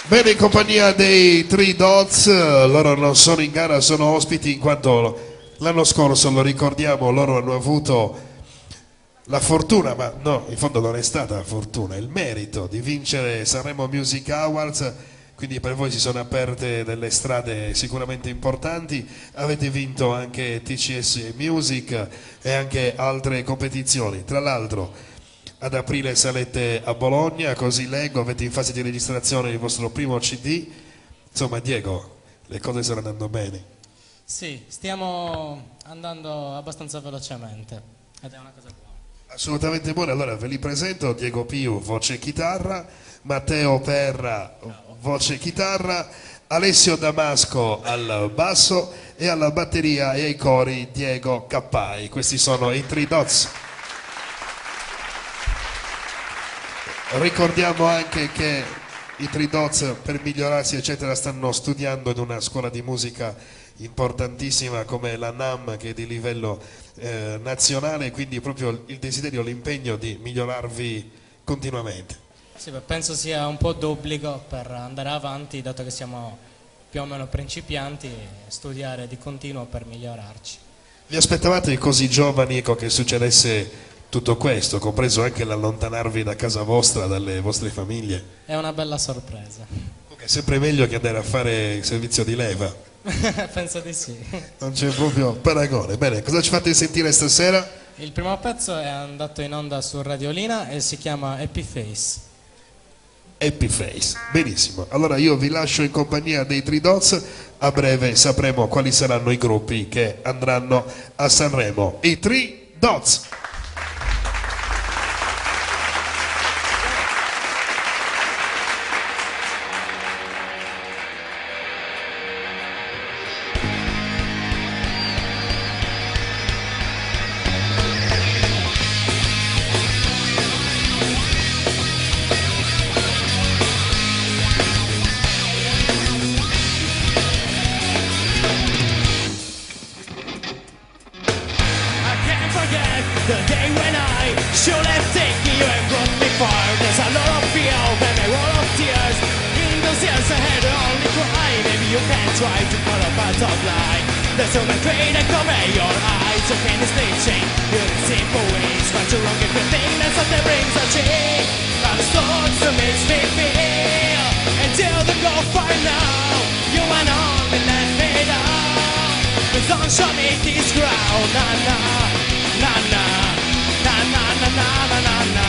Bene, in compagnia dei Three Dots, loro non sono in gara, sono ospiti in quanto l'anno scorso, lo ricordiamo, loro hanno avuto la fortuna, ma no, in fondo non è stata fortuna, il merito di vincere Sanremo Music Awards, quindi per voi si sono aperte delle strade sicuramente importanti, avete vinto anche TCS Music e anche altre competizioni, tra l'altro ad aprile salete a Bologna, così leggo, avete in fase di registrazione il vostro primo CD, insomma Diego, le cose stanno andando bene. Sì, stiamo andando abbastanza velocemente ed è una cosa buona. Assolutamente buona, allora ve li presento: Diego Piu, voce e chitarra, Matteo Perra, voce e chitarra, Alessio Damasco al basso e alla batteria e ai cori Diego Cappai. Questi sono i Three Dots. Ricordiamo anche che i Three Dots, per migliorarsi eccetera, stanno studiando in una scuola di musica importantissima come la NAM, che è di livello nazionale, quindi proprio il desiderio, l'impegno di migliorarvi continuamente. Sì, beh, penso sia un po' d'obbligo per andare avanti, dato che siamo più o meno principianti, studiare di continuo per migliorarci. Vi aspettavate così giovani, ecco, che succedesse tutto questo, compreso anche l'allontanarvi da casa vostra, dalle vostre famiglie? È una bella sorpresa. È sempre meglio che andare a fare il servizio di leva. Penso di sì. Non c'è proprio paragone. Bene, cosa ci fate sentire stasera? Il primo pezzo è andato in onda su Radiolina e si chiama Happy Face. Happy Face, benissimo. Allora io vi lascio in compagnia dei Three Dots, a breve sapremo quali saranno i gruppi che andranno a Sanremo. I Three Dots. The day when I should have taken you and brought me far. There's a lot of fear and a lot of tears. In those years I had to only cry. Maybe you can try to pull up a top line. There's so much pain that come in your eyes. So can you stay chained? You're in simple ways. But you're wrong if you think that's what that brings a change. I'm stuck so makes me feel. Until the go far now. You went on and let me down. But don't show me this ground, nah nah. Na na, na na na na na na na.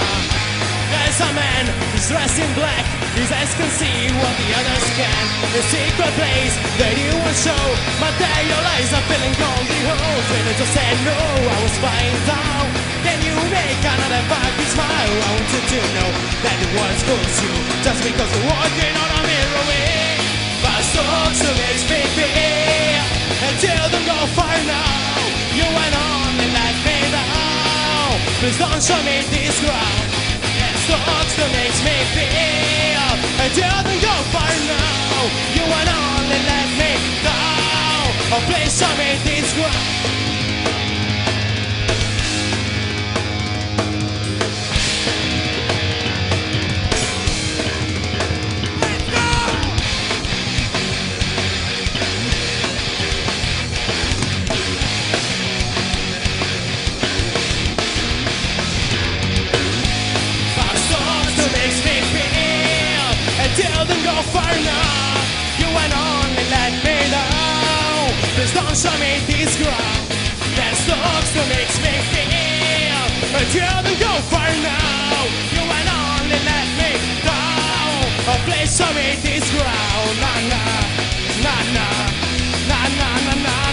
There's a man, he's dressed in black. His eyes can see what the others can. A secret place that you will show. But there your eyes are feeling cold. The whole trainer just said no, I was flying down. Can you make another fucking smile? I want you to know that the world's goes you. Just because you're walking on a mirror way. Fast talks to makes me feel. Until them go far now. You went on and let me down. Please don't show me this ground. It's thoughts that makes me feel. I didn't go far now. You went on and let me down. Oh, please show me this ground. Till them go far now. You went on and let me down. Please don't show me this ground. That sucks that makes me feel. Till them go far now. You went on and let me down. Oh, please show me this ground. Na na, na na, na na na na.